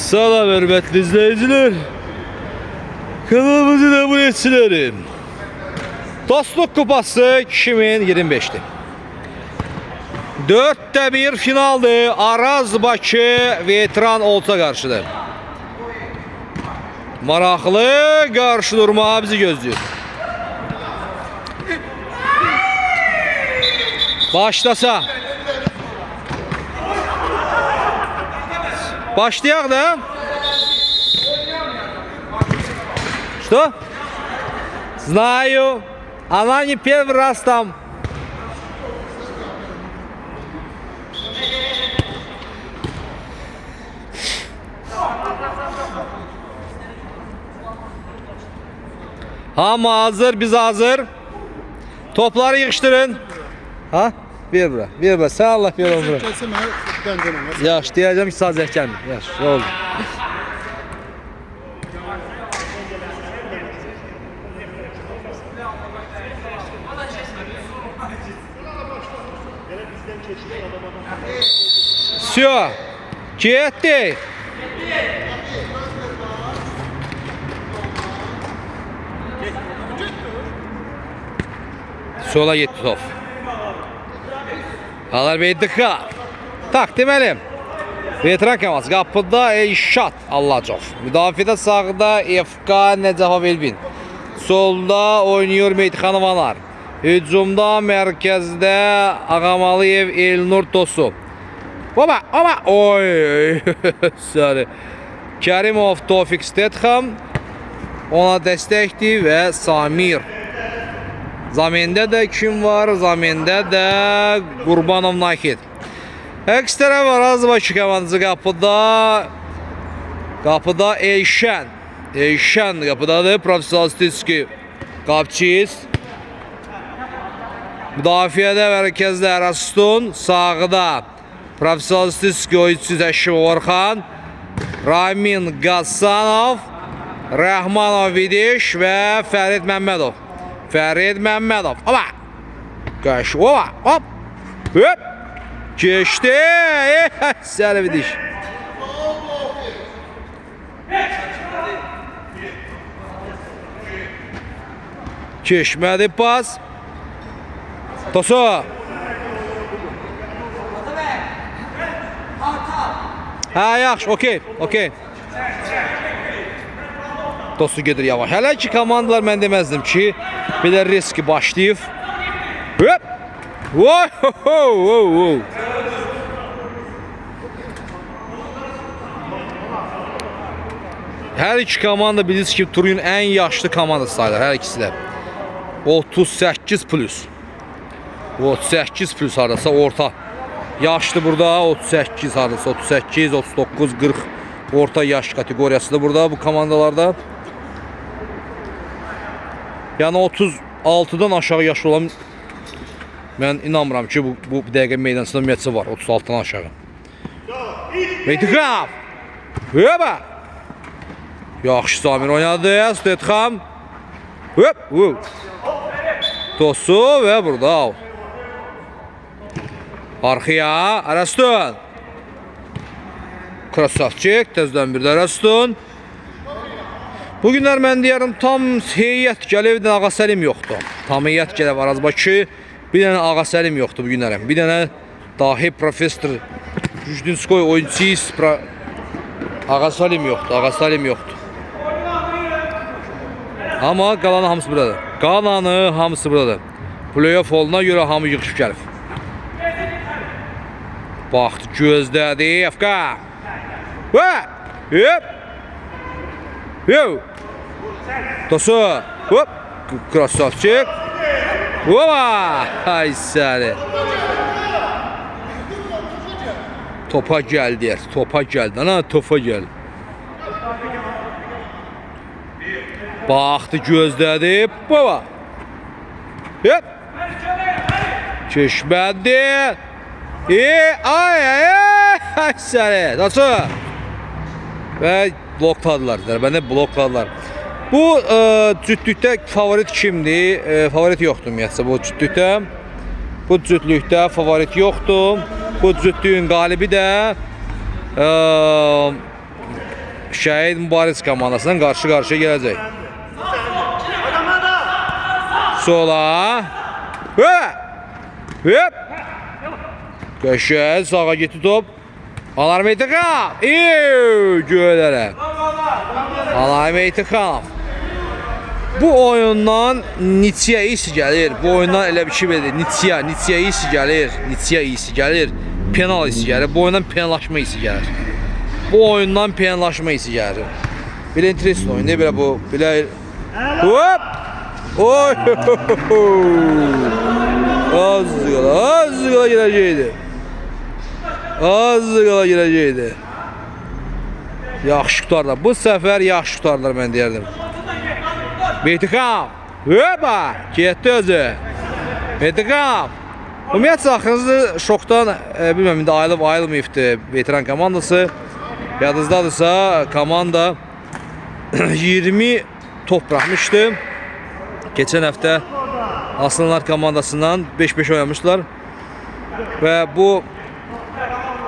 Salam hörmətli izləyicilər. Kanalımızın abunəçiləri. Dostluq Kupası 2025'dir. 4-1 finaldır. Araz Bakı Veteran Olta qarşıdır. Maraqlı qarşı durma bizi gözləyir. Başlasa. Başlayaq da. Что? Знаю. Она не первый раз там. Ama hazır, biz hazır. Topları yığıştırın. Ha? Bir bura, bir bura. Sen Allah bir bura. Yaş diyeceğim ki sağ zəhkən. Yaş, oldu. Все. Getdi. Sola getdi top. Ağlar dıxa. Tak deməli. Veteran komansı qapıda Elşad Allahcov. Müdafiədə sağda FK Nəcəfa Belbin. Solda oynuyor Meytxanovanlar. Hücumda mərkəzdə Ağamalıyev Elnur Tosu. Baba, baba. Oy. Sorry. Kərimov Tofik Stetham ona dəstəkdir və Samir. Zamində də kim var? Zamində də Qurbanov Nakid. Əks tərəf Araz Bakı komandası qapıda. Qapıda Elşən. Elşən qapıdadır. Professionalistiski qapçıyız. Müdafiədə mərkəzdə Eraston. Sağda Professionalistiski oyuncusu Təşrif Orxan. Ramin Qassanov. Rəhmanov Vidiş və Fərid Məmmədov. Fərid Məmmədov. Oba. Qaş. Oba. Hop. Hop. Keçdi. Sərə Vidiş. Keçmədi pas. Tosu. Ha, yaxşı, okey, okey. Tosu gedir yavaş. Hələ ki komandalar mən deməzdim ki, belə riski başlayıb. Hop! Wow! Hər iki komanda bilirsiniz ki, turun ən yaşlı komandası sayılır, hər ikisi də. 38 plus. 38 plus arası orta. Yaşlı burada 38 arası, 38, 39, 40 orta yaş kategoriyası da burada bu komandalarda. Yəni 36'dan aşağı yaşlı olan mən inanmıram ki bu dəqiqə meydansında ümumiyyətcə var 36'dan aşağı. Meytxam. Hoppa. Yaxşı Samir oynadı. Stetham. Hop. Tosu və burada. Arxaya Araston. Krasavçik təzədən bir də Araston. Bugünlər mən deyərəm tam heyət gəlib, bir dənə Ağasəlim yoxdur. Tam heyət gəlib Araz Bakı, bir dənə Ağasəlim yoxdur bugünlərəm. Bir dənə dahi professor Jujdinskoy oyunçuyuz. Ağasəlim yoxdur. Amma qalanı hamısı buradadır. Playoff oluna görə hamı yığışıb gəlib. Baxdı, gözlədi, FK. Hop. Tosu. Hop. Krasavçik. Oba. Ay səni. Topa gəldi. Ana topa gəldi. Baxdı, gözlədi. Baba. Hop. Keçmədi. Ay səni. Tosu. Və blokladılar. Bəni blokladılar. Bu cütlükdə favorit kimdir? Favorit yoxdur ümumiyyətcə bu cütlükdə. Bu cütlükdə favorit yoxdur. Bu cütlüyün qalibi də Şəhid Mübariz komandasından qarşı-qarşıya gələcək. Sola. Hop. Qəşəng sağa getdi top. Alarm İntiqam. Göylərə. Alarm İntiqam. Bu oyundan Nitya iyisi gəlir. Bu oyundan elə bir şey verir. Nitya iyisi gəlir. Nitya iyisi gəlir. Penal iyisi gəlir. Bu oyundan penallaşma iyisi gəlir. Bu oyundan penallaşma iyisi gəlir. Bir interesli oyun. Ne belə bu? Belə hop! Oy! Az qala girəcəkdi. Az qala girəcəkdi. Yaxşı tutarlar. Bu səfər yaxşı tutarlar mən deyərdim. İntiqam. Hopa! Getdi özü. İntiqam. Ümumiyyətlə axırıncı şokdan bilməm indi ayılmayıbdı veteran komandası. Yadınızdadırsa komanda 20 top buraxmışdı. Keçən həftə Aslanlar komandasından 5-5 oynamışlar və bu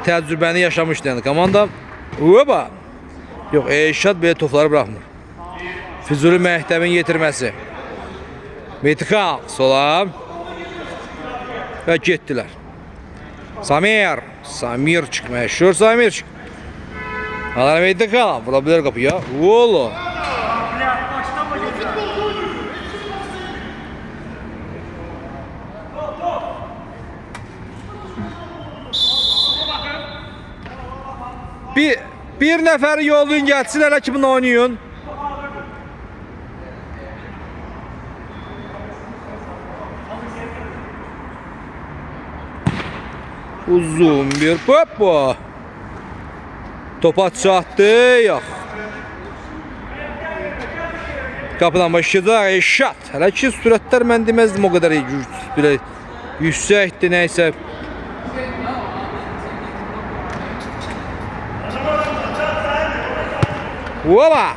təcrübəni yaşamışdı yəni komanda. Hopa! Yox, Eşad belə topları buraxmır. Füzuli məktəbin yetirməsi. İntiqam sola və getdilər. Samir çıx, məşhur Samir çıx. Alarm İntiqam, vura bilər qapıya. Oğlu. Bir nəfəri yollayın gəlsin, hələ kimin oynayın. Uzun bir popo. Topa çatdı, yox. Qapıdan başlayacaq Eşat. Hələ ki sürətlər mən deməzdim o qədər belə yüksəkdir nəysə. Ola!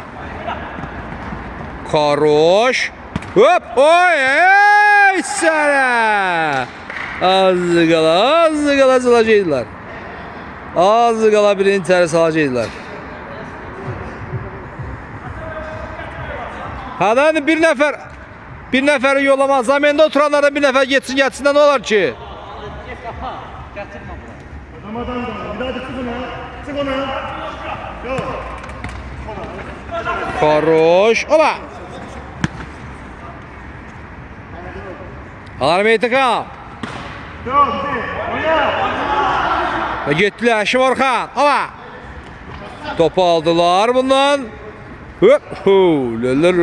Karoş. Hop! Oy! Ey sənə! Az qala salacaqdılar. Az qala birini tərə salacaqdılar. Hadan bir nəfəri yollamaz. Zamində oturanlardan bir nəfər geçsin gəlsin də nə olar ki? Karoş. Ola! Alarm İntiqam. Və getdilər Həşim Orxan. Ola! Topu aldılar bundan. Lələr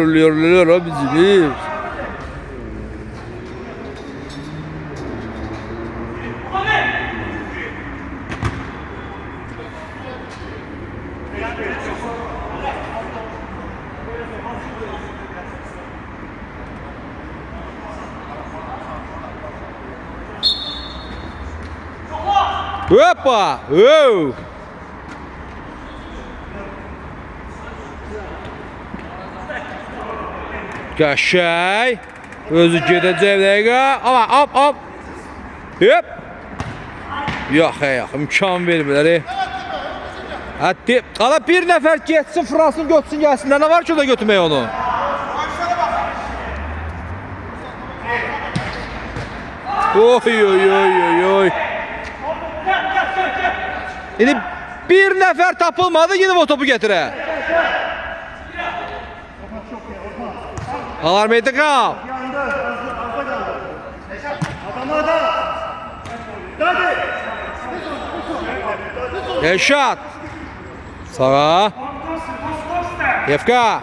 abicilir. Hoppa! Oh! Qəşəng. Özü gedəcək dəqiqə. Ama hop. Hop. Yox, imkan vermirlər. Hətta qala bir nəfər getsin, Fransın götürsün gəlsin. Nə var ki o da götürmək onu? Oy. İndi bir nəfər tapılmadı, yine o topu gətirə. Alarm İntiqam. Eşat. Sağa. Yefka.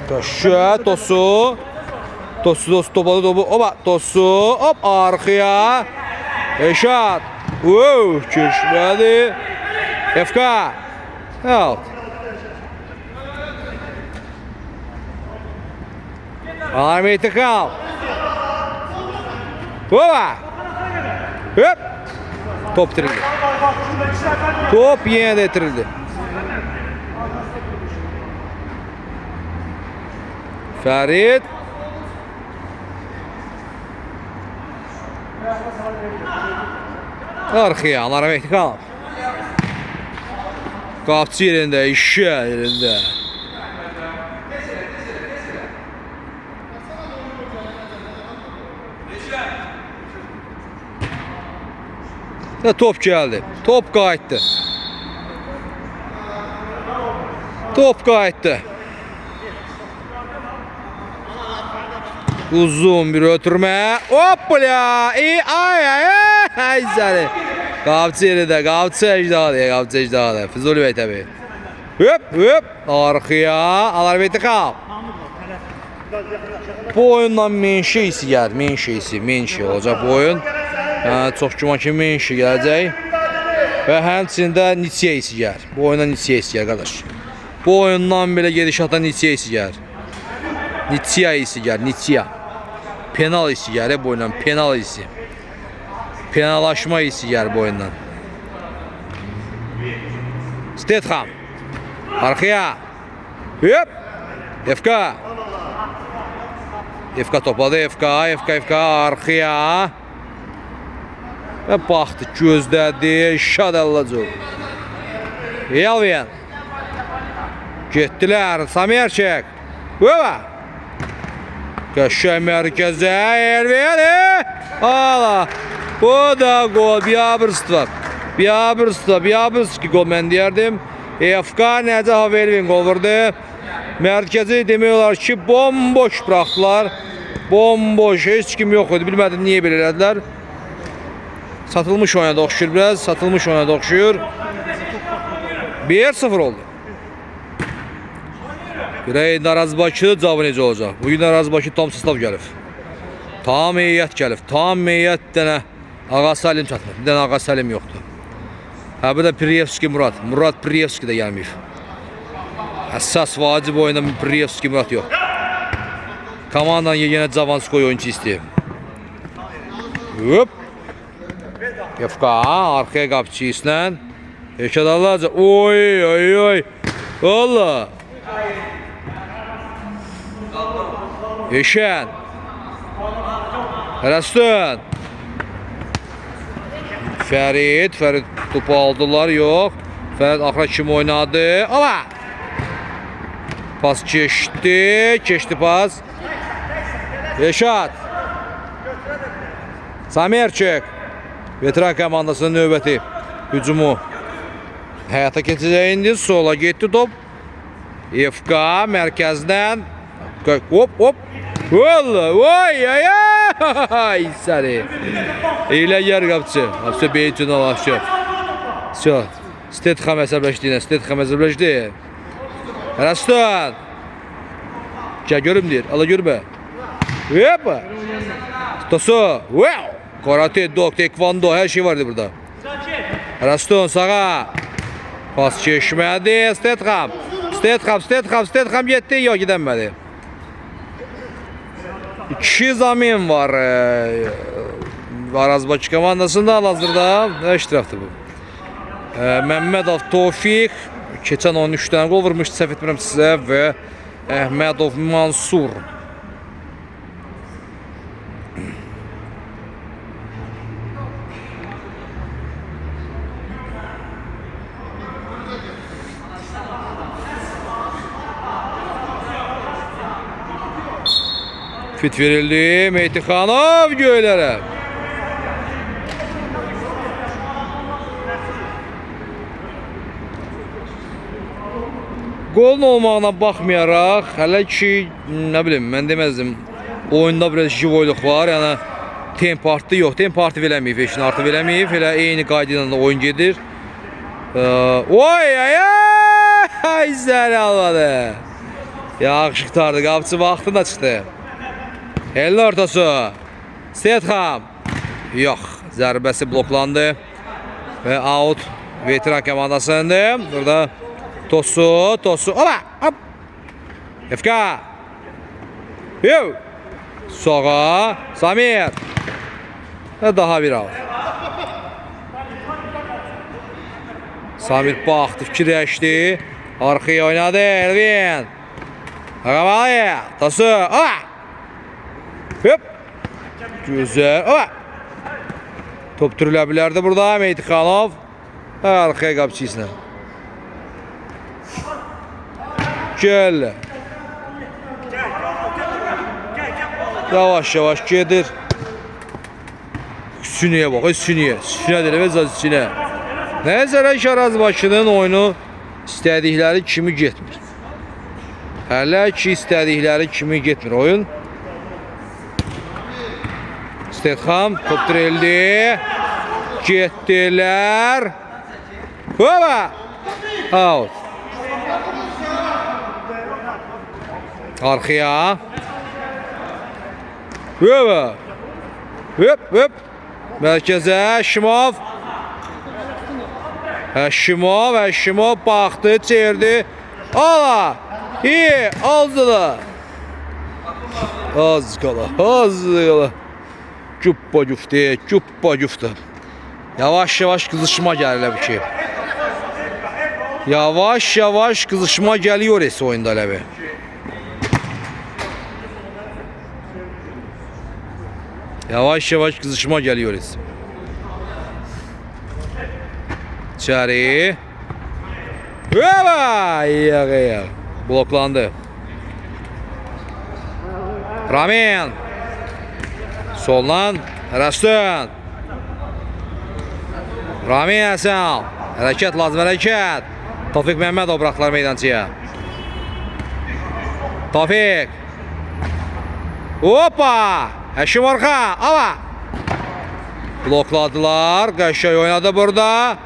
Köşə, Tosu. Tosu topladı topu. Oba, Tosu. Hop arkaya. Eşat. Keçmədi. Yefka. Out. Alarm İntiqam. Oba. Hop. Top itirildi. Top yenə də itirildi. Fərid. Arkaya Alarm İntiqam. Qapçı yerində, işi yerində. Və top gəldi. Top qayıtdı. Top qayıtdı. Uzun bir ötürmə. Hoppala! Ay səni. Qapçı yerində, qapçı əcdadı, qapçı əcdadı. Füzuli bəy təbii. Hüp. Arxaya. Alar beyti qap. Bu oyundan min şeysi gəlir. Min şey olacaq bu oyun. Çox güman ki, min şey gələcək. Və həmçində Nitsiya isi gəlir. Bu oyundan Nitsiya isi gəlir, qardaş. Bu oyundan belə gedişata Nitsiya isi gəlir. Nitsiya isi gəlir, Nitsiya. Penal isi gəlir bu oyundan, penal isi. Penalaşma isi gəlir bu oyundan. Stetham. Arxaya. Hüp. FK. FK topladı, FK arxaya. Və baxdı, gözlədi, şadallacaq. Elvin. Getdilər, Samerçek. Hüva. Qəşəng mərkəzə, Elvin. Ala. Bu da gol, Biabırski gol mən deyərdim. FK Nəcəf Elvin gol vurdu. Mərkəzi demək olar ki, bomboş bıraxdılar. Bomboş, heç kim yox idi. Bilmədim, niyə belə elədilər. Satılmış oyuna da oxşuyur biraz. Satılmış oyuna da oxşuyur. 1-0 oldu. Görək Narazbakı cavabı necə olacaq? Bugün Narazbakı tam sastav gəlib. Tam heyət gəlib. Tam heyət dənə Ağa Salim çatmır. Bir dənə Ağa Salim yoxdur. Ha, bu da Priyevski Murat. Murat Priyevski də gəlməyib. Əsas vacib oyunda Priyevski Murat yox. Komandanın yenə Cavanskoy oyuncu istəyib. Hop. FK arxaya qapçı ilə. Eşadallarca. Oy. Valla. Eşən. Rəstun. Fərid topu aldılar, yox. Fərid axıra kim oynadı? Ala! Pas keçdi pas. Eşat. Samerçek. Veteran komandasının növbəti hücumu həyata keçəcək indi. Sola getdi top. FK mərkəzdən. Hop. Vay. Səni. Elə yer qapçı. Qapçı beyin alaşıyor. Все. Stetham əsəbləşdi. Rəstun. Gəl görüm deyir. Ala görmə. Hoppa. Tosu. Wow. Karate, dog, tekvando, her şey vardı burada. Rəstun sağa. Pas keçmədi. Stetham getdi. Yox, gedəmədi. 2 zamin var. Arazbakı komandasında hal-hazırda. Nə iştirafdır bu? Məmmədov Tofiq. Keçən 13 dənə gol vurmuşdu, səhv etmirəm sizə. Və Əhmədov Mansur. Fit verildi. Meytixanov göylərə. Golun olmağına baxmayaraq, hələ ki, nə bilim, mən deməzdim, oyunda biraz jivoyluq var, yəni temp artdı, yox, temp artı verəməyib, eşin artı verəməyib, elə eyni qaydayla da oyun gedir. Ay, zəri almadı. Yaxşı qutardı, qapçı vaxtında çıxdı. Elin ortası. Stetham. Yox, zərbəsi bloklandı. Və out veteran komandasındır. Burada Tosu. Ola. Hop. FK. Yo. Sağa. Samir. Və daha bir out. Samir baxdı, fikirləşdi. Arxaya oynadı. Elvin. Ağamalı. Tosu. Ola. Hop. Güzel. Ola. Top türülə bilərdi burada. Meytixanov. Arxaya qapçı ilə. Gel. Yavaş yavaş gedir. Sünüye bak, sünüye. Sünüye değil, evet sünüye. Nəzərə Şarazbaşının oyunu istədikləri kimi getmir. Hələ ki istədikləri kimi getmir oyun. Stetham top dirildi. Getdilər. Hova! Out. Arxaya. Hova! Hop hop. Mərkəzə Şimov. Həşimov baxdı, çevirdi. Ala! İyi, aldılar. Az qala. Cuppa cuftu. Yavaş yavaş kızışma gəlir ki. Yavaş yavaş kızışma geliyor ese oyunda Levi. Yavaş yavaş kızışma geliyor ese. İçeri. Hava! Bloklandı. Ramin. Soldan Rastun. Ramin Həsən. Hərəkət lazım, hərəkət. Tofiq Məmmədov bıraxdılar meydançıya. Tofiq. Hoppa! Həşim Orxan. Ava! Blokladılar. Qəşəng oynadı burada.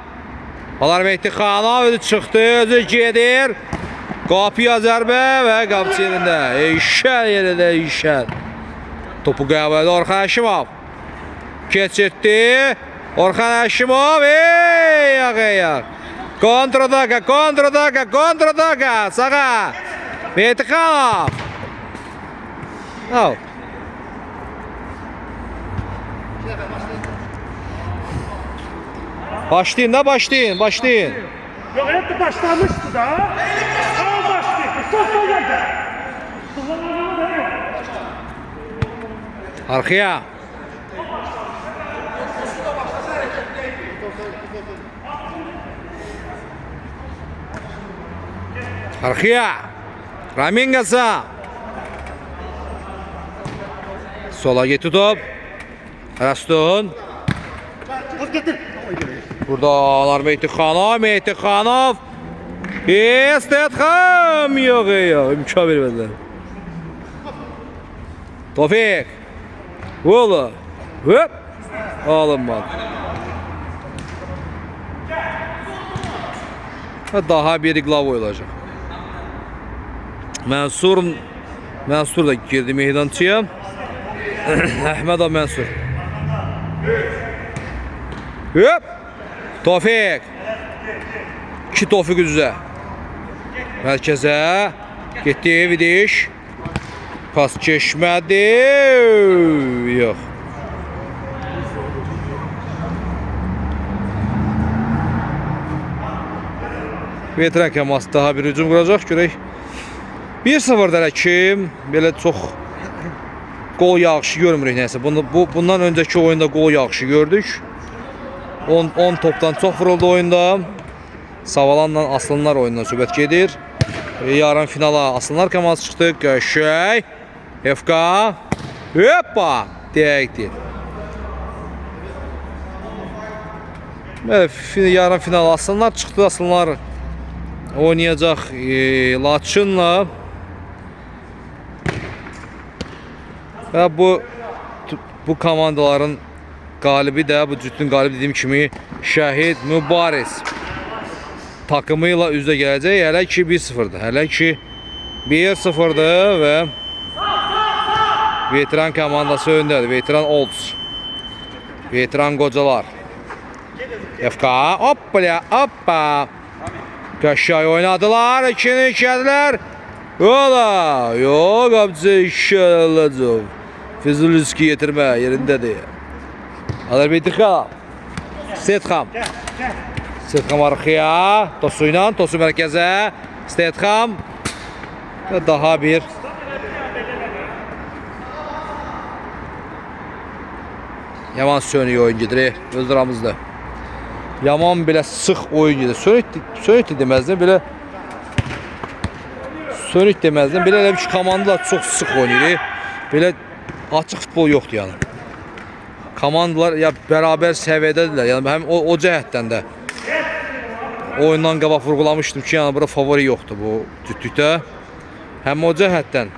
Alar Mehdi Xanov özü çıxdı, özü gedir. Qapıya zərbə və qapısı yerində. İşəl yerində, işəl. Topu qəbul Orxan Həşimov. Keçirtdi. Orxan Həşimov. Ayaq. Kontradaka. Sağa. Mehdi Xanov. Out. Başlayın. Yok evet başlamıştı da. Tamam başlayın. Sokma geldi. Arxaya. Arxaya. Ramin Qasa. Sola getdi top. Rastun. Burada Alar Mehdi Xanov. Stetham. Yox. İmkan vermədilər. Tofiq. Ola. Hop. Alınmadı. Daha bir iqlav olacaq. Mənsur da girdi meydançıya. Əhmədov Mənsur. Hop. Tofiq. 2 Tofiq üzrə. Mərkəzə. Getdi Vidiş. Pas keçmədi. Yox. Veteran kəması daha bir hücum quracaq. Görək. 1-0 ki, belə çox gol yağışı görmürük nəsə. Bundan öncəki oyunda gol yağışı gördük. 10 topdan çox vuruldu oyunda. Savalanla Aslanlar oyundan söhbət gedir. Yarın finala Aslanlar komandası çıxdı. Qəşəng. FK. Hoppa. Deyək. Yarın final Aslanlar çıxdı. Aslanlar oynayacaq Laçınla. Və bu komandaların qalibi də, bu cütün qalibi dediyim kimi Şəhid Mübariz takımı ilə üzə gələcək. Hələ ki 1-0'dır. Hələ ki 1-0'dır və veteran komandası öndədir. Veteran Olds. Veteran qocalar. FK. Hoppa. Qəşəng oynadılar. 2-ni işlədilər. Ola. Yox, abicə işlədəcək. Füzuliski yetirmə yerindədir. Alar Mehdi Xanov. Stetham. Stetham arxaya. Tosu ilə. Tosu mərkəzə. Stetham. Və daha bir. Yaman sönük oyun gedir. Öz aramızda. Yaman belə sıx oyun gedir. Sönük deməzdim. Belə Sönük deməzdim. Belə elə bir ki, komandalar çox sıx oynayır. Belə açıq futbol yoxdur yəni. Komandalar ya bərabər səviyyədədirlər. Yəni həm o cəhətdən də oyundan qabaq vurğulamışdım ki, yəni bura favori yoxdur bu cütlükdə. Həm o cəhətdən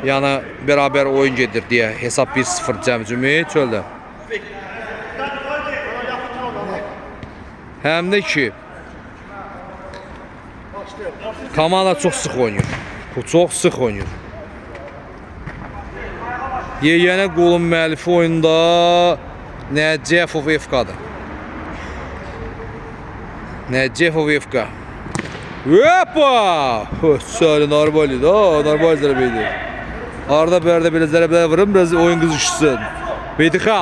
yəni bərabər oyun gedir deyə hesab 1-0 cəmcümi çöldə. Həm də ki komanda çox sıx oynayır. Çox sıx oynayır. Yeganə qolun müəllifi oyunda Nəcəfov FK-dır. Nəcəfov FK. Hoppa! Söyle normali da, normal zərbəydi. Arada bərdə belə zərbələr vurun, biraz oyun qızışsın. Beytixa,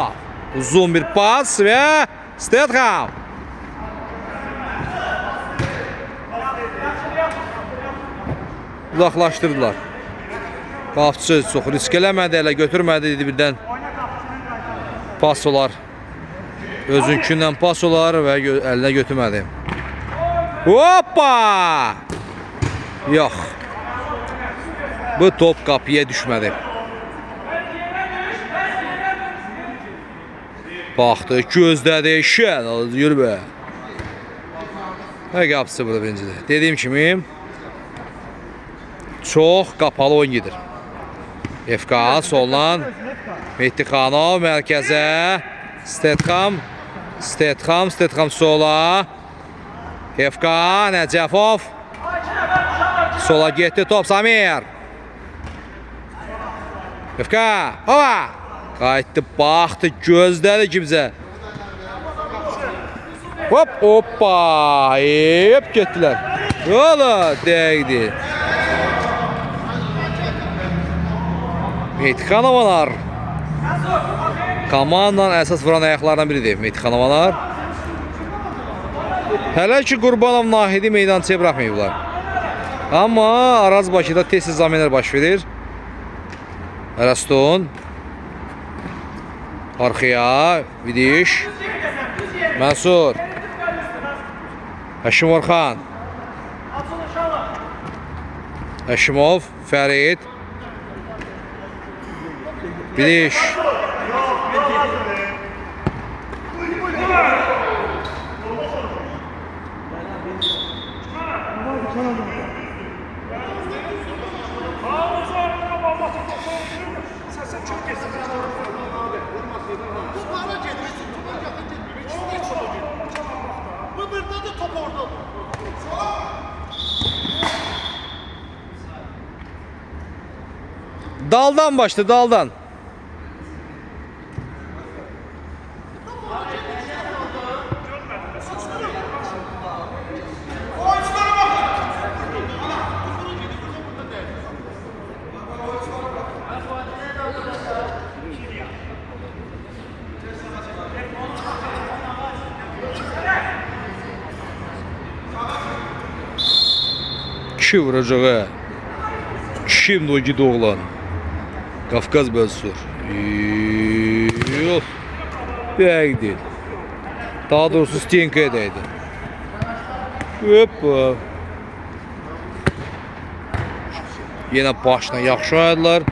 uzun bir pas və Stetham. Uzaqlaşdırdılar. Qapçı çox risk eləmədi, elə götürmədi dedi birdən. Pas olar. Özünkindən pas olar və əlinə götürmədi. Hoppa! Yox. Bu top qapıya düşmədi. Baxdı, gözlədi, şən alır, yürü be. Və qapısı burada birincidir. Dediyim kimi çox qapalı oyun gedir. FK soldan Mehdixanov mərkəzə Stetham sola FK Nəcəfov sola getdi top Samir FK hava qayıtdı baxdı gözlədi kimsə hoppa hep getdilər yola dəqiqdi Mehdixanovalar komandanın əsas vuran ayaqlarından biridir Mehdixanovalar. Hələ ki Qurbanov Nahidi meydançaya bırakmayıblar. Amma Araz Bakıda tez-tez zamenlər baş verir. Rastun arxaya Vidiş Mənsur Həşim Orxan Həşimov Fərid Vidiş Daldan başladı, daldan. Kim vuracağı? Kimdir o gidi oğlan? Qafqaz bölsür. Yox. Dəqiq deyil. Daha doğrusu Stenkaya dəydi. Hoppa. Yenə başla yaxşı oynadılar.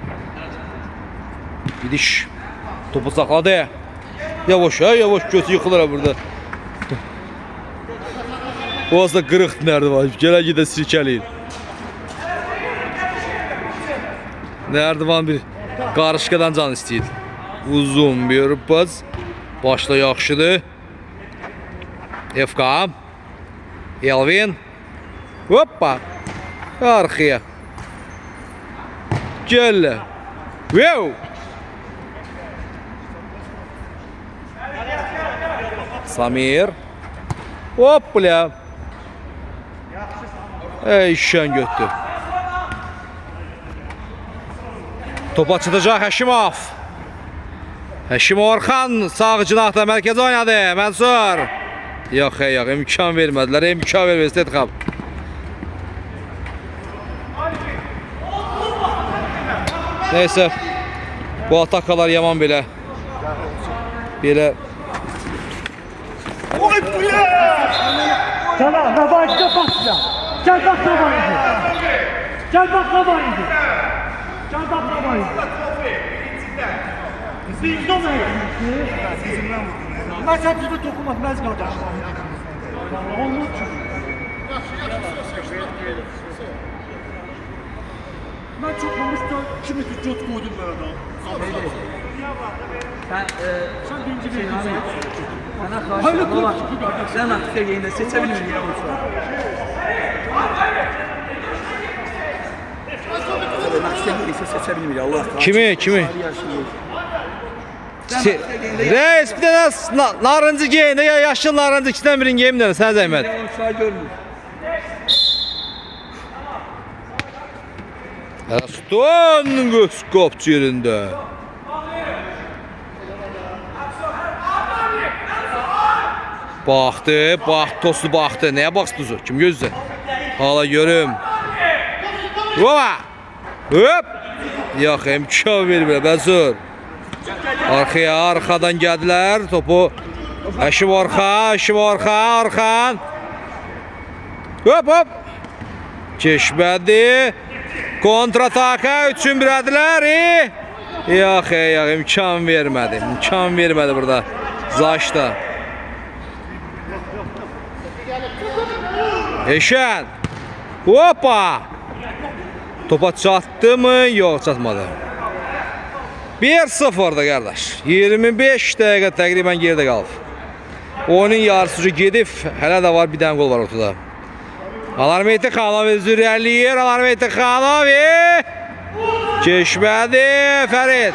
Gidiş. Topu saxladı. Yavaş ha, yavaş götü yıxılır burada. O aslında qırıq nerede var? Gələ gedə sirkəliyir. Nərdivan bir qarışqadan can istəyir. Uzun bir pas. Başla yaxşıdır. FK. Elvin. Hoppa. Arxaya. Gələ. Wow. Samir. Hopla. Ey şən götdü. Topa çıtacaq Həşimov. Həşimov Orxan sağ cinahda mərkəzə oynadı. Mənsur. Yox, yox, imkan vermədilər. İmkan vermədilər. Stetham. Neyse. Bu atakalar yaman belə. Belə. Sana, na başka pasla. Gel baklava indi. Gel baklava indi. Gel baklava indi. Bizdə nə? Mən sən düzü toxunmaq məz qardaş. Olmur ki. Mən çox olmuşda kimi göt qoydum mən adam. Sen birinci bir Bana karşı olan sen artık yayında seçebilir miyim? Seçebilir miyim? Allah kahretsin. Kimi? Reis bir tane narıncı giyin de ya yaşlı narıncı ikisinden birini giyin de sen zahmet. Aston Göskopçu yerinde. Baxdı, tostu baxdı. Nəyə baxdı tuzu? Kim gözlə? Hala görüm. Hoppa! Hop! Yox, imkan vermir, bəzur. Arxadan gəldilər. Topu Əşib Orxan. Hop! Keçmədi. Kontrataka 3-1 ədilər. Yox, imkan vermədi burada. Zaşda. Eşen. Hoppa. Topa çatdı mı? Yok, çatmadı. 1-0'da kardeş. 25 dəqiqə təqribən geride qalıb. Oyunun yarısı gedib. Hələ də var, bir dənə gol var ortada. Alarmeti Xanov üzürəliyir. Alarmeti Xanov. Keçmədi. Fərid.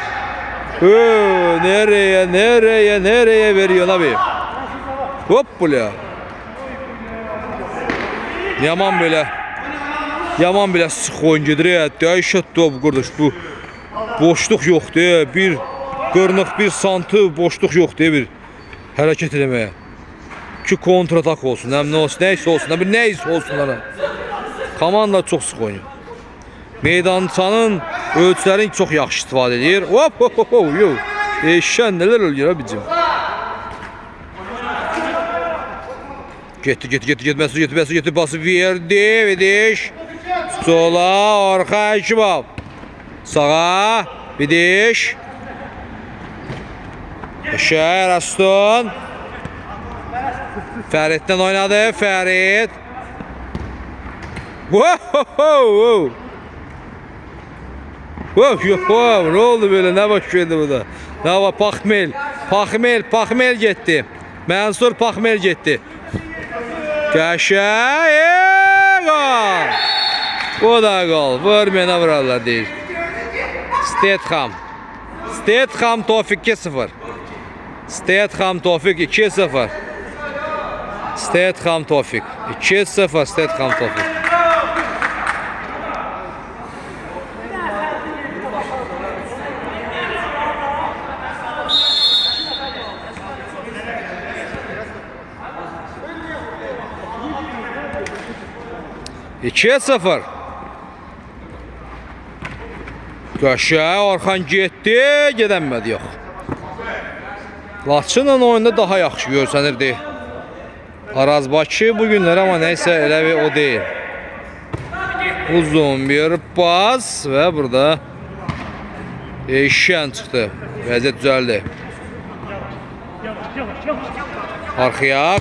Nereye veriyor abi? Hop bula. Yaman belə sıx oyun gedir ya. Dəyişət top qardaş bu. Boşluq yoxdur. Bir qırnıq, bir santı boşluq yoxdur bir hərəkət eləməyə. Ki kontratak olsun, həm nəysə olsun, həm nəysə olsunlar. Komanda çox sıx oynayır. Meydançanın ölçülərini çox yaxşı istifadə edir. Hop. Eşən nələr oluyor abicim. Getdi, bası verdi, Vidiş. Sola, Orxa Əşibov. Sağa, Vidiş. Şəhər Aston. Fəriddən oynadı, Fərid. Wow. Ne oldu böyle, ne baş verdi burada? Ne var, Paxmel getdi. Mənsur Paxmel getdi. Qəşəng gol. Bu da gol. Vurmayana vurarlar deyir. Stetham Tofik 2-0. Stetham Tofik 2-0. Stetham Tofik 2-0. Stetham Tofik. İkiye 0. Qəşəng Orxan getdi, gedəmədi yox. Laçınla oyunda daha yaxşı görsənirdi. Arazbakı bu günlər amma nəysə elə bir o deyil. Uzun bir pas və burada eşən çıxdı. Vəziyyət düzəldi. Arxaya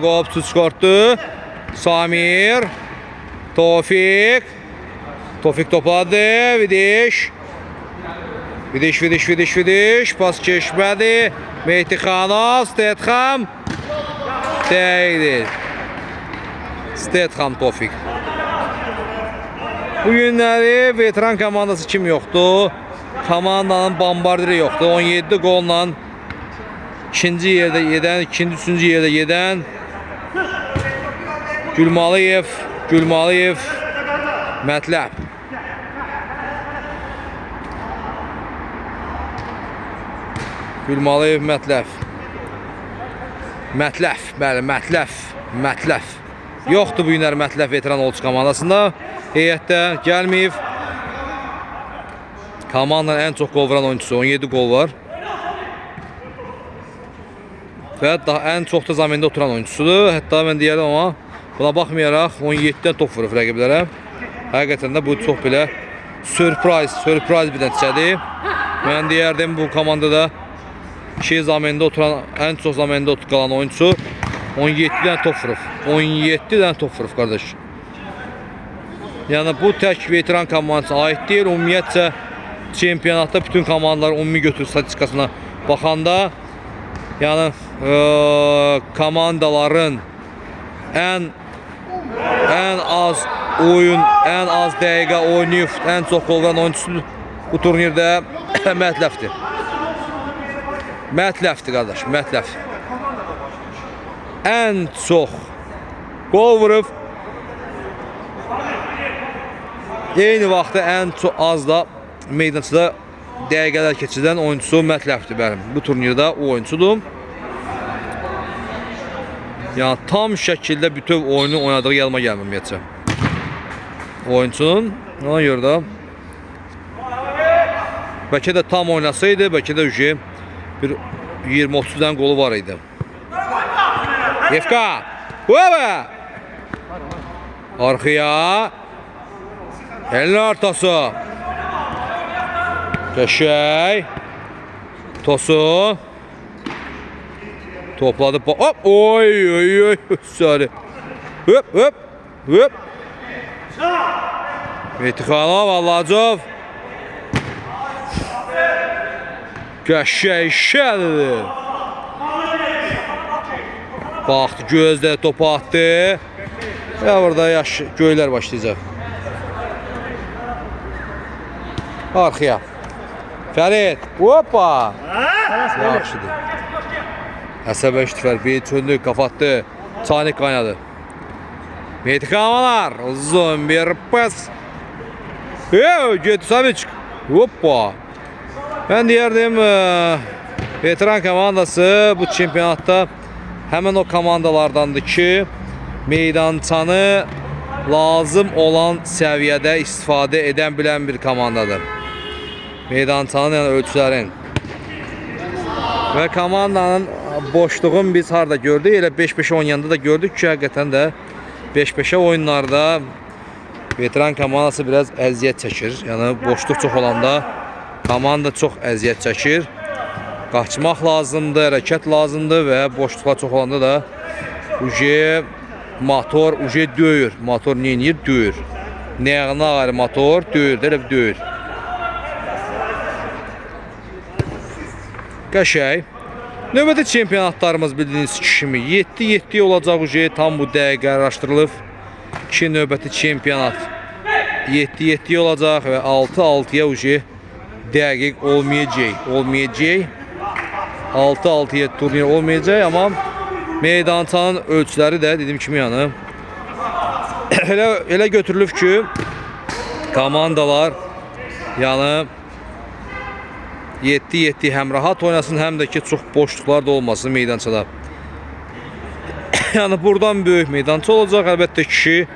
Qopçu çıxartdı. Samir, Tofik topladı, Vidiş, pas keçmədi, Mehtixanov, Stetham, değdi, Stetham Tofik. Bu günləri veteran komandası kim yoxdur, komandanın bombardiri yoxdur, 17 qolla ikinci yerdə gedən, üçüncü yerdə gedən Gülmaliyev, Mətləb. Gülmaliyev, Mətləb. Yoxdur bu günlər Mətləb veteran olcu komandasında. Heyətdə gəlməyib. Komandanın ən çox qol vuran oyuncusu, 17 qol var. Və daha ən çox da zamində oturan oyuncusudur. Hətta mən deyərəm amma Buna baxmayaraq 17-dən top vurub rəqiblərə. Həqiqətən də bu çox belə sürpriz bir nəticədir. Mən deyərdim bu komandada zamanda oturan, ən çox zamanda qalan oyunçu 17-dən top vurub. 17-dən top vurub qardaş. Yəni bu tək veteran komandasına aid deyil. Ümumiyyətcə çempionatda bütün komandalar ümumi götürü statistikasına baxanda yəni komandaların ən az oyun, ən az dəqiqə oynayıb, ən çox qol vuran oyunçusu bu turnirdə Mətləfdir. Mətləfdir qardaş, Mətləf. Ən çox qol vurub, eyni vaxtda ən çox az da meydançada dəqiqələr keçirdən oyuncusu Mətləfdir bəlim. Bu turnirdə o oyuncudur. Yəni tam şəkildə bütöv oyunu oynadığı yanıma gəlmir ümumiyyətcə. Oyunçunun ona görə də bəlkə də tam oynasaydı, bəlkə də bir 20-30'dan qolu var idi. Yefka! Hova! Arxaya! Elin ortası! Qəşəy! Tosu! Topladı. Hop! Oy! Sarı! Hop! Mehtixanov, Allacov! Qəşəy şədir! Baxdı, gözlə topu atdı. Və burada göylər başlayacaq. Arxaya. Fərid. Hoppa. Yaxşıdır. Əsəbə iştifər. Bir çöndü, qafatdı. Çanik qaynadı. Mehtixanlar. Uzun bir pas. Getdi Saviç. Hoppa. Mən deyərdim, veteran komandası bu çempionatda həmən o komandalardandır ki, meydançanı lazım olan səviyyədə istifadə edən bilən bir komandadır. Meydançanın yəni ölçülərin. Və komandanın boşluğunu biz harada gördük? Elə 5-5 oynayanda da gördük ki, həqiqətən də 5-5 oyunlarda veteran komandası biraz əziyyət çəkir. Yəni boşluq çox olanda komanda çox əziyyət çəkir. Qaçmaq lazımdır, hərəkət lazımdır və boşluqlar çox olanda da motor döyür. Motor neyinir? Döyür. Nəyəğına ayrı motor döyür, elə döyür. Qəşəy. Növbəti çempionatlarımız bildiyiniz kimi 7-7 olacaq tam bu dəqiqə araşdırılıb. 2 növbəti çempionat 7-7 olacaq və 6-6-ya dəqiq olmayacaq. 6-6'ya turnir olmayacaq, amma meydançanın ölçüləri də dediyim kimi yəni elə götürülüb ki, komandalar yəni 7-7 həm rahat oynasın, həm də ki çox boşluqlar da olmasın meydançada. Yəni buradan böyük meydança olacaq. Əlbəttə ki,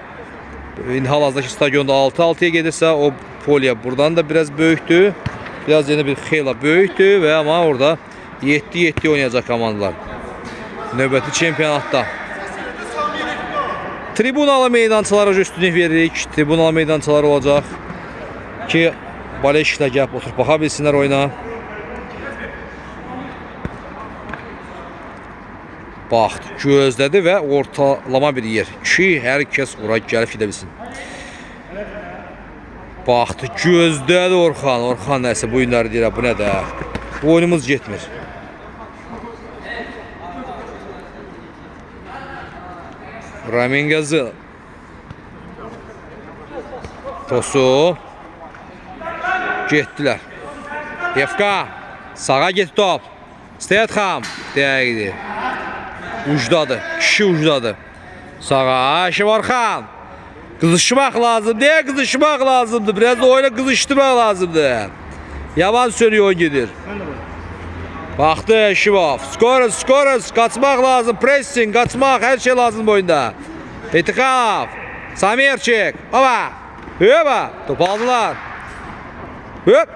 hal-hazırdakı stadionda 6-6'ya gedirsə, o polya buradan da biraz böyükdür. Biraz yeni bir xeyla böyükdür və amma orada 7-7 oynayacaq komandalar. Növbəti çempionatda. Tribunalı meydançalara üstünlük veririk. Tribunalı meydançalar olacaq ki, Baleşiklə gəlib oturub baxa bilsinlər oyuna. Baxdı, gözlədi və ortalama bir yer ki, hər kəs ora gəlib gedə bilsin. Baxdı, gözlədi Orxan. Orxan nəsə bu günləri deyir, bu nə də? Bu oyunumuz getmir. Ramin Gazı. Tosu. Getdilər. Yefka. Sağa getdi top. Steyatxam. Dəqiqdir. Ucdadır. Kişi ucdadır. Sağa. Aşım Orxan. Qızışmaq lazımdır. Qızışmaq lazımdır. Biraz da oyuna qızışdırmaq lazımdır. Yaman sönüyor oyun gedir. Baxdı Şivov. Skoruz. Qaçmaq lazım. Pressing, qaçmaq. Hər şey lazım bu oyunda. Mehtixanov. Samirçik. Hoppa. Top aldılar. Hop.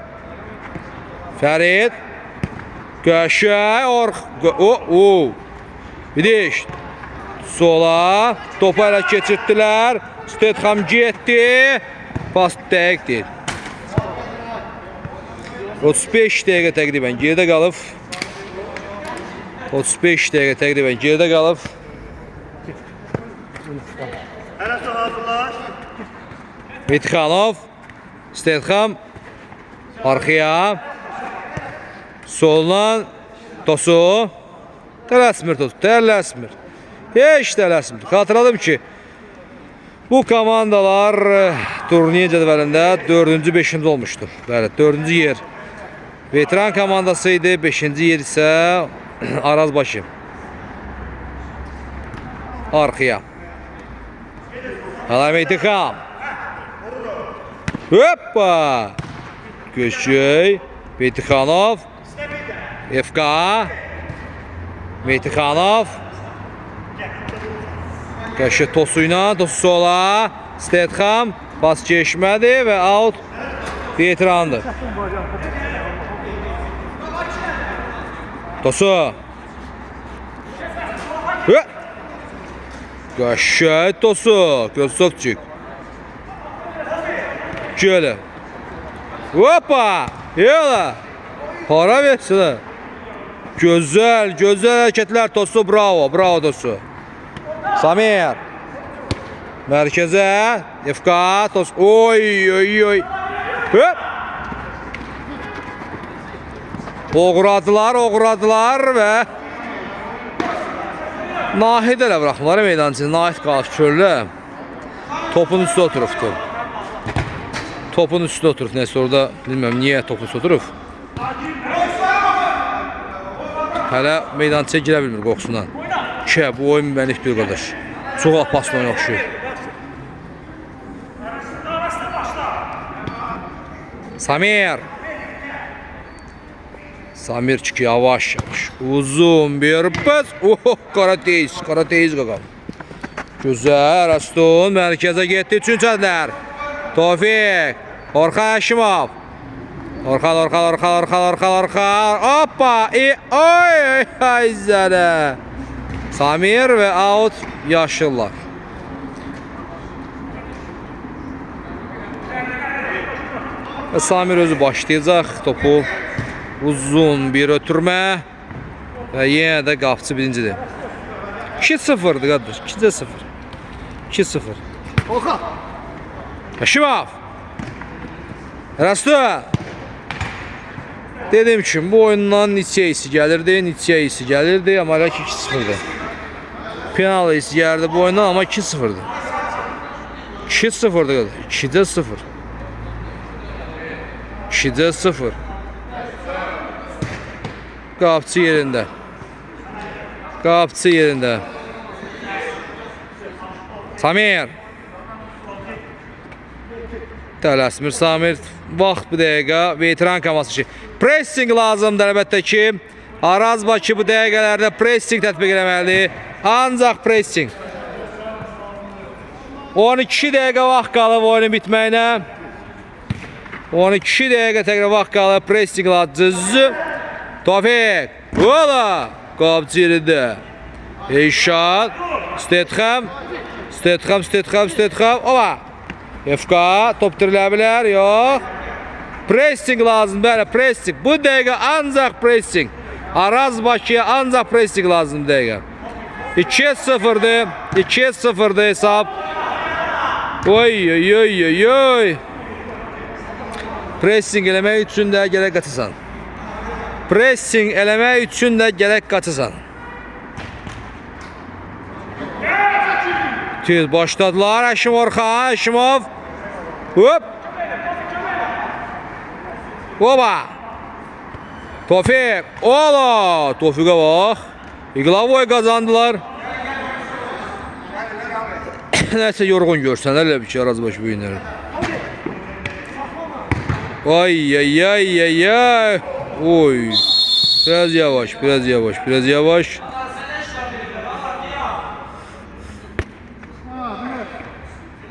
Fərid. Qəşəy. Bidiş. Sola. Topu elə keçirtdilər. Stetham getdi. Pas dəqiq deyil. 35 dəqiqə təqribən geridə qalıb. 35 dəqiqə təqribən geridə qalıb. Mitxanov. Stetham. Arxaya. Soldan. Tosu. Tələsmir Tosu. Tələsmir. Heç tələsmir. Xatırladım ki, bu komandalar turnir cədvəlində 4-cü, 5-ci olmuşdur. Bəli, 4-cü yer veteran komandası idi, 5-ci yer isə Arazbaşı. Arxaya. Hala Meytikam. Hoppa! Göçüy. Meytikhanov. FK. Meytikhanov. Qəşə Tosu ilə, Tosu sola. Stetham. Pas keçmədi və out. Veterandır. Tosu. Qəşə Tosu. Gözsovçuk. Şöyle. Hoppa. Yola. Para versin. Güzel, güzel hareketler Tosu. Bravo, bravo Tosu. Samir. Merkeze. FK. Tosu. Oy, oy, oy. Hop. Oğradılar və Nahid elə bıraxmaları meydancını. Nahid qalıb körlə. Topun üstü oturubdu. Topun üstüne oturub. Neyse orada bilmem niye topun üstüne oturub. Hələ meydancıya girə bilmir qoxusundan. Bu oyun mənlik bir qardaş. Çox apaslı oyun oxşuyur. Samir. Samir çıkı yavaş yavaş. Uzun bir pas. Karateyiz qaqam. Güzel. Rastun mərkəzə getdi. Üçüncüdələr. Tofik. Orxan Həşimov. Orxan. Hoppa. Oy. Ay zələ. Samir və out yaşıllar. Və Samir özü başlayacaq topu. Uzun bir ötürmə. Və yenə də qapçı birincidir. 2-0'dı qardaş. 2-0. 2-0. Orxan. Həşimov. Rastu. Dedim ki, bu oyundan neçə isi gəlirdi, amma elə ki 2-0'dı. Penal isi gəlirdi bu oyundan, amma 2-0'dı. 2-0'dı qardaş. 2-0. Qapçı yerində. Samir. Tələsmir Samir. Vaxt bu dəqiqə veteran koması ki. Pressing lazımdır əlbəttə ki. Arazbaşı bu dəqiqələrdə pressing tətbiq eləməlidir. Ancaq pressing. 12 dəqiqə vaxt qalıb oyunun bitməyinə. 12 dəqiqə təkrar vaxt qalıb. Pressing lazımdır. Tofik. Ola. Qapçı yerində. Eşat. Stetham. Ola. FK top dirilə bilər, yox. Pressing lazım, bəli, pressing. Bu dəqiqə ancaq pressing. Arazbaşıya ancaq pressing lazım dəqiqə. 2-0'dı. 2-0'dı hesab. Oy. Pressing eləmək üçün də gərək qaçasan. Tez başladılar. Həşimov. Hop. Oba. Tofik. Ola. Tofik'e bak. İqlavoy kazandılar. Neyse yorgun görsən. Öyle bir şey Arazbaşı bu günləri. Ay. Oy. Biraz yavaş.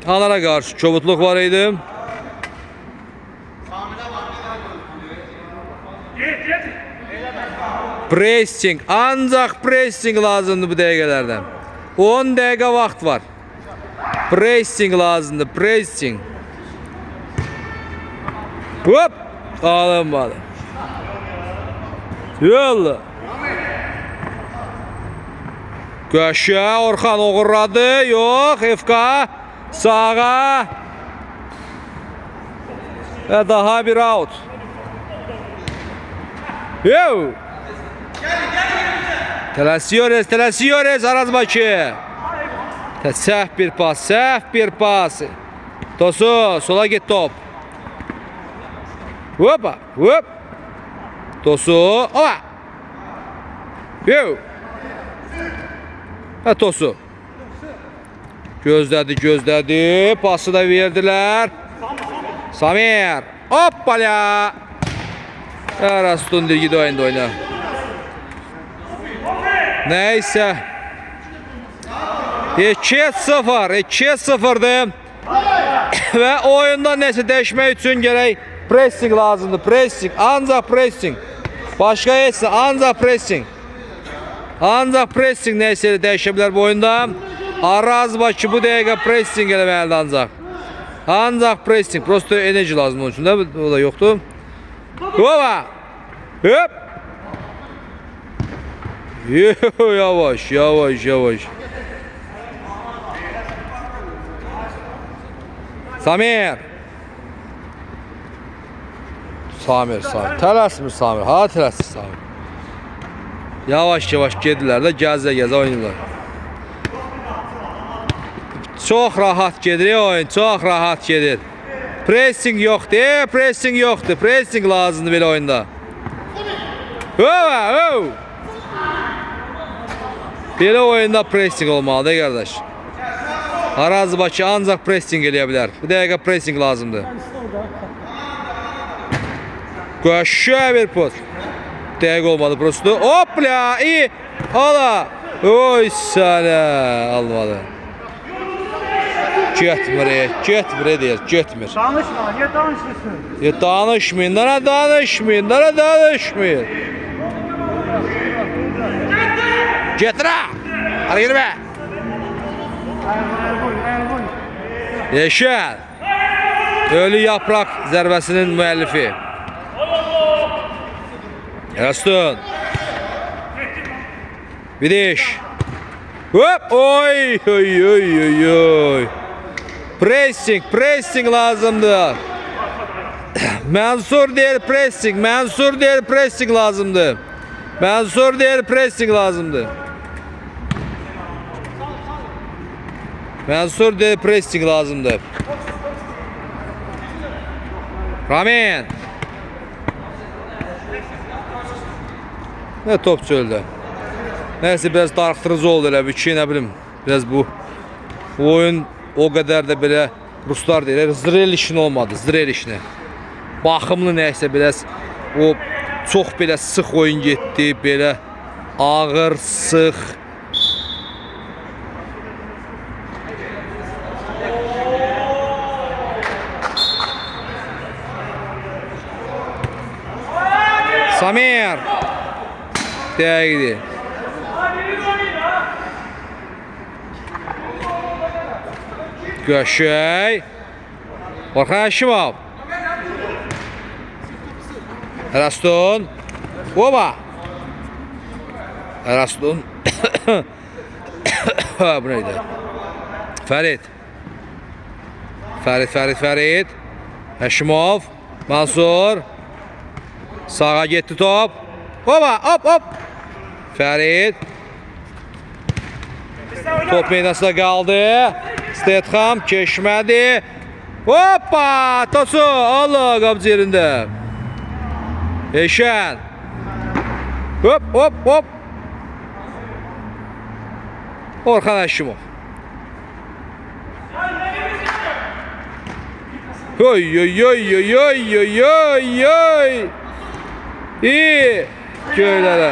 Anlara karşı çobutluk var idi. Pressing, ancaq pressing lazımdı bu dəqiqələrdən. 10 dəqiqə vaxt var. Pressing lazımdır, pressing. Hop! Alınmadı. Yolla. Göşə, Orxan uğurladı. Yox, FK. Sağa. Və daha bir out. Yo! Tələsiyoruz Arazbaki. Səhv bir pas. Tosu, sola git top. Hoppa, hop. Tosu, oba. Yo. Ha Tosu. Gözlədi. Pası da verdilər. Samir. Hoppala. Arastun dirgidi oyunda. Neyse. 2-0'dı. Ve oyunda neyse değişmək üçün gerek pressing lazımdı. Pressing. Ancaq pressing. Başka neyse ancaq pressing. Ancaq pressing neyse değişə bilər bu oyunda. Arazbaki bu dəqiqə pressing eləməlidir ancaq. Ancaq pressing. Prosto enerji lazım onun üçün də. O da yoxdur. Hoppa. Hop. Yavaş. Samir. Tələsmir Samir. Ha tələsmir Samir. Yavaş gedirlər də gəzə oynayırlar. Çox rahat gedir oyun, çox rahat gedir. Pressing yoxdur, pressing lazımdır belə oyunda. Belə oyunda pressing olmalıdır qardaş. Arazbaki ancaq pressing eləyə bilər. Bu dəqiqə pressing lazımdır. Göşə bir post. Dəqiq olmadı prosto. Hopla, iyi. Ala. Oy sənə. Almadı. Getmir deyir, getmir. Danışma, niye danışırsın? Danışmayın. Getir ha. Hadi girme. Yeşil. Ölü yaprak zərbəsinin müəllifi. Eraston. Vidiş. Hop. Oy. Pressing lazımdır. Mansur deyil pressing lazımdır. Ramin. Ne top çöldə. Neyse biraz darıxdırıcı oldu elə bir şey, ne bilim. Biraz bu oyun o qədər də belə Ruslar deyirlər, zrelişin olmadı, zrelişini. Baxımlı neyse biraz o çox belə sıx oyun getdi, belə ağır, sıx. Samir. Değdi. Göşey. Orxan Həşimov. Eraston. Oba. Eraston. Bu neydi? Ferit. Həşimov. Mansur. Sağa gitti top. Oba, hop. Ferit. Top meydasında kaldı. Stetham keçmədi. Hoppa! Tosu! Allah qapıcı yerində. Eşən. Hop. Orxan Həşimov. Oy. İyi. Göylərə.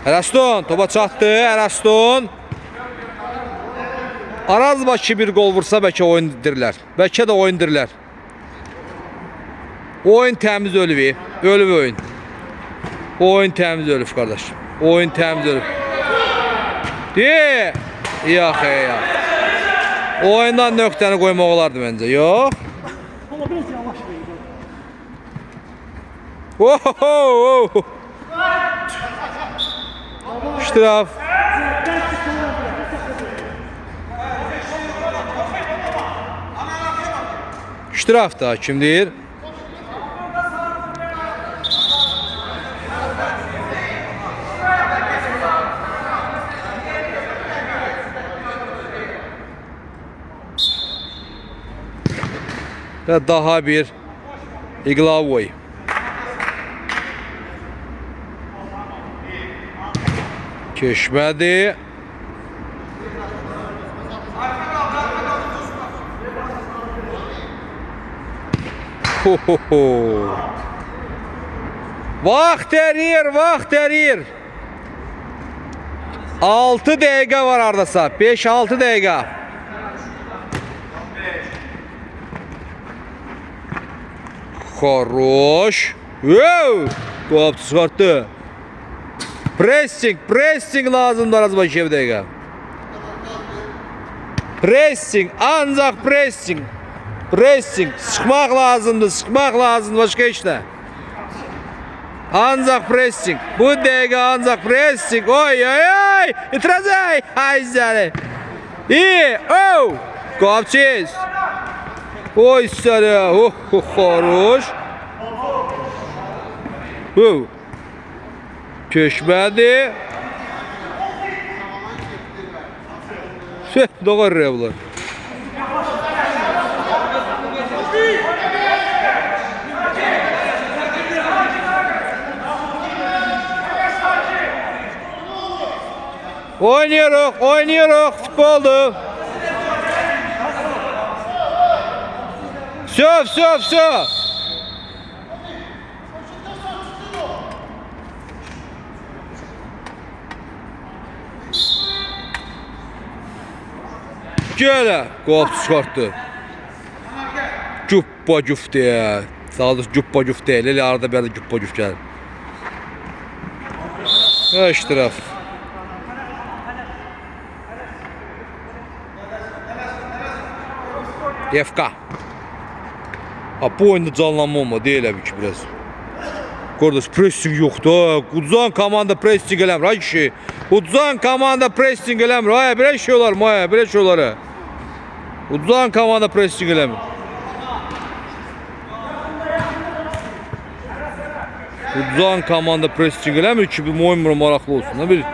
Eraston topa çatdı. Eraston. Arazbaki bir gol vursa bəlkə oyun dirilər. Bəlkə də oyun dirilər. Oyun təmiz ölüb oyun. Oyun təmiz ölüb qardaş. Oyun təmiz olub. De. Yox, yox. Oyundan nöqtəni qoymaq olardı məncə. Yox. Ama biraz yavaş verin. Oho! İştiraf. İştiraf da kim deyir? Və daha bir İqlavoy. Keçmədi. Vaxt erir, vaxt erir. 6 dəqiqə var ardasa. 5-6 dəqiqə. Хорош. Wow! Top çıkarttı. Pressing lazımdır az başı bir dakika. Pressing, ancak pressing. Sıkmak lazımdı, başka işte. Ancak pressing. Bu dakika ancak pressing. Oy. İtiraz ay seni. İyi. Oh. Kopçiz. Oy sana. Хорош. Keçmədi. Doğru bunlar. Oynuyoruz futbolu. Söv. Gələ, qoltu çıxartdı. Cübbacüf deyə. Sağlık cübbacüf deyil, elə arada bir də cübbacüf gəlir. İştiraf. FK. Bu oyunda canlanma olma, deyil əbi ki biraz. Qardaş, pressing yoxdur. Uduzan komanda pressing eləmir, ay kişi. Uduzan komanda pressing eləmir. Ay, belə şey olar mı? Ay, belə şey olar. Uduzan komanda pressing eləmir. Uduzan komanda pressing eləmir ki, bir oyun maraqlı olsun. Bir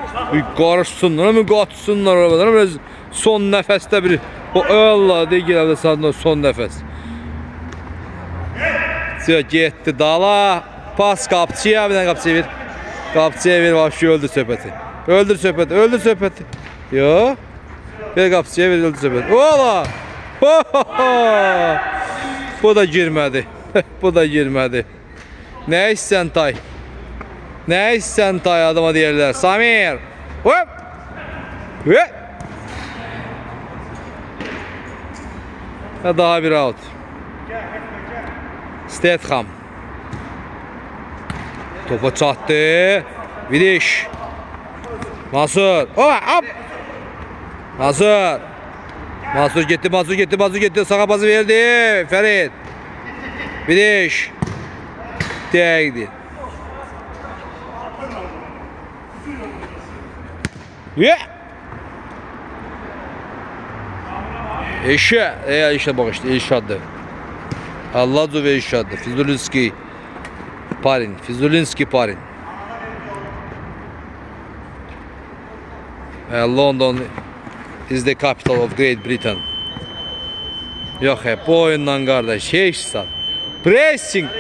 qarışsınlar, bir qaçsınlar arabadan. Biraz son nəfəsdə bir Allah deyil gələ sadəcə son nəfəs. Getdi dala. Pas qapçıya, bir dənə qapçıya ver. Qapçıya ver, vəbşi öldür söhbəti. Öldür söhbəti. Yo. Ver qapçıya ver, öldür söhbəti. Ola! Bu da girmədi. Bu da girmədi. Nə istsən tay? Nə istsən tay adama deyirlər. Samir! Hop! Hop! Daha bir out. Statham. Topa çatdı. Vidiş. Masur. Hop! Masur getdi. Sağa pası verdi. Ferit. Vidiş. Değdi. İşe bak işte İlşad'dı. Allah'u ve İlşad'dı. Fizulinski parin. London is the capital of Great Britain. Yok bu oyundan kardeş hiç sal. Pressing.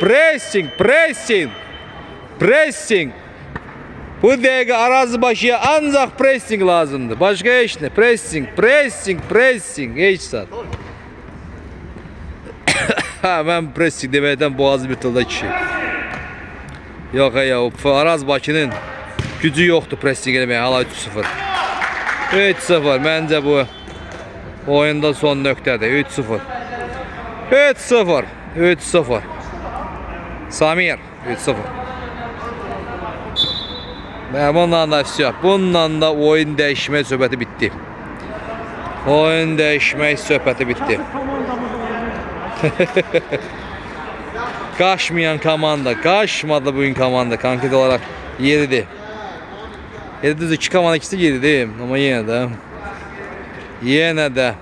Bu dakika arazi başıya ancak pressing lazımdı. Başka hiç ne? Pressing. Hiç sal. Ben pressing deməkdən boğazı bir tılda kişi. Yok ya, Araz Bakı'nın gücü yoktu pressing eləməyə. Hala 3-0. 3-0. Məncə bu oyunda son nöqtədir. 3-0. Samir 3-0. Və bundan da yox. Bundan da oyun dəyişmək söhbəti bitdi. Oyun dəyişmək söhbəti bitdi. Komandamız oynuyor. Qaşmayan komanda, qaşmadı bugün komanda konkret olarak yeridir. Yeridir, iki komanda ikisi yeridir, amma yenə də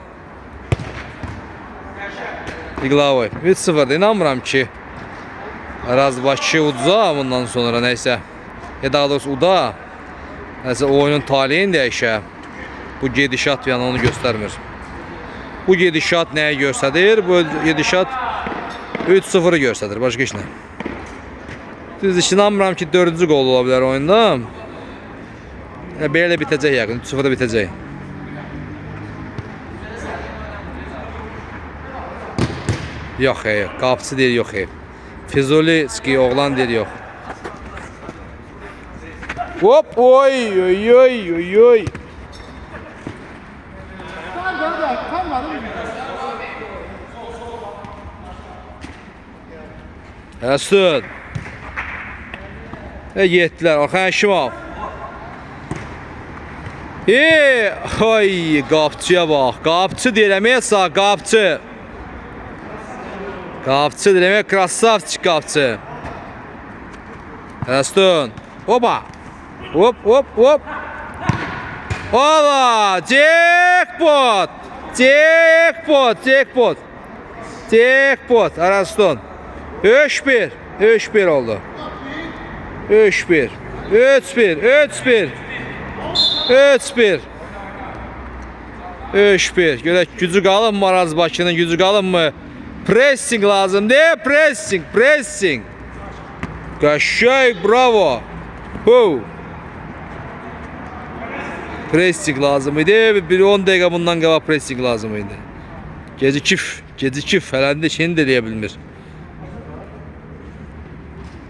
İqlavoy 3-0'da inanmıram ki Razbaşı udza bundan sonra neyse. Ya daha doğrusu uda neyse oyunun talihini dəyişə. Bu gedişat yani onu göstermir. Bu gedişat nəyi göstərir? Bu gedişat 3-0'ı göstərir, başqa heç nə. Düz heç inanmıram ki 4-cü gol ola bilər oyunda. Belə də bitəcək yəqin, 3-0'da bitəcək. Yox, qapıcı deyil, yox. Fizoliski oğlan deyil, yox. Hop, oy, oy, oy, oy, oy. Əsud. Yetdilər, Orxan Şimov. Ay, qapçıya bax. Qapçı deyiləm, sağ, qapçı. Qapçı deyiləm, krasavçı qapçı. Əsud. Hopa. Hop, hop, hop. Ola, jackpot. Jackpot, jackpot. Jackpot, Araston. 3-1, 3-1 oldu. 3-1, 3-1, 3-1. 3-1. 3-1. Görək gücü qalınmı Arazbaşının, gücü qalınmı? Pressing lazımdır, pressing, pressing. Qəşəng, bravo. Ho. Pressing lazım idi. Bir 10 dəqiqə bundan qabaq pressing lazım idi. Gecikif, hələndə şeyini də deyə bilmir.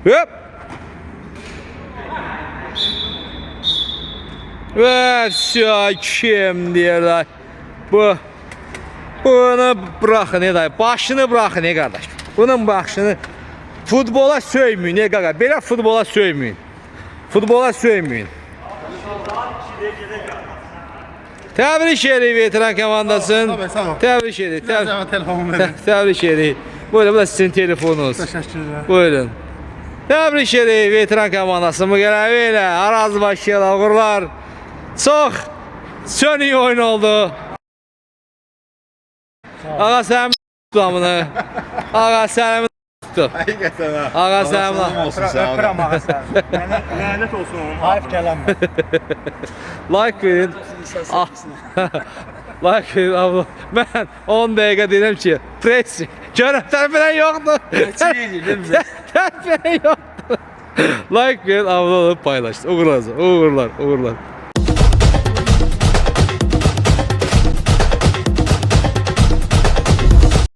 Hop. Və kim deyirlər? Bunu bırakın, başını bırakın, qardaş. Bunun başını futbola söyməyin, qaqa. Belə futbola söyməyin. Futbola söyməyin. Təbrik edirik veteran komandasını. Təbrik edirik. Təbrik edirik. Buyurun, bu da sizin telefonunuz. Teşekkürler. Buyurun. Təbrik edirik veteran komandasını. Bu qələbə ilə Arazbaşı ilə uğurlar. Çox sönük oyun oldu. Ağa sənin tutamını. Ağa sənin tuttu. Həqiqətən ha. Ağa sənin. olsun sən. Öpürəm ağa sən. Lanet olsun onun. Hayf gələnmə. Like verin. Like verin abla. Mən 10 dəqiqə deyirəm ki, pressing. Görün tərəfdən yoxdur. Tərəfdən yoxdur. Like verin abla, paylaşın. Uğurlar.